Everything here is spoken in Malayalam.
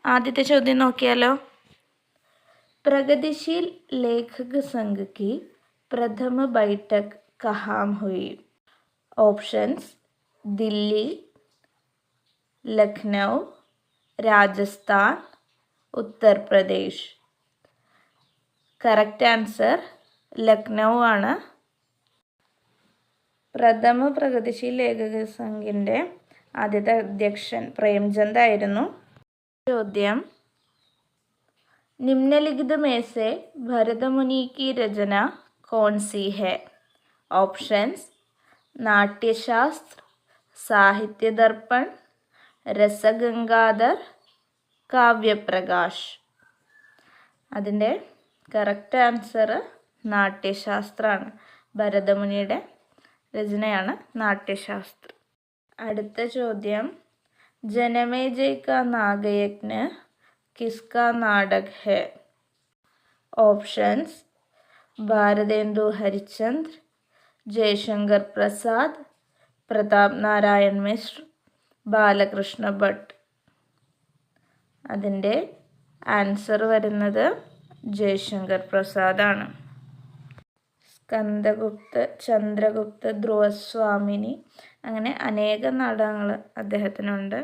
ആദ്യത്തെ ചോദ്യം നോക്കിയാലോ. പ്രഗതിശീൽ ലേഖക സംഘ് की प्रथम बैठक कहाँ हुई? Options Delhi, Lucknow, Rajasthan, Uttar Pradesh. Correct answer Lucknow ആണ്. പ്രഥമ പ്രഗതിശീൽ ലേഖക സംഘിൻ്റെ ആദ്യത്തെ അധ്യക്ഷൻ പ്രേംചന്ദ് ആയിരുന്നു. ചോദ്യം, निम्नलिखित में से भरतमुनि की रचना कौन सी है? ऑप्शंस नाट्यशास्त्र, साहित्य दर्पण, രസഗംഗാധർ, കാവ്യപ്രകാശ്. അതിൻ്റെ കറക്റ്റ് ആൻസർ നാട്യശാസ്ത്രമാണ്. ഭരതമുനിയുടെ രചനയാണ് നാട്യശാസ്ത്രം. അടുത്ത ചോദ്യം, ജനമേജയ് കാ നാഗയജ്ഞ किसका नाटक है? ऑप्शंस भारतेंदु हरिश्चंद्र, जयशंकर प्रसाद, प्रताप नारायण मिश्र, ബാലകൃഷ്ണ ഭട്ട്. അതിൻ്റെ ആൻസർ വരുന്നത് ജയശങ്കർ പ്രസാദാണ്. സ്കന്ദഗുപ്ത, ചന്ദ്രഗുപ്ത, ധ്രുവസ്വാമിനി അങ്ങനെ അനേകം നാടകങ്ങൾ അദ്ദേഹത്തിനുണ്ട്.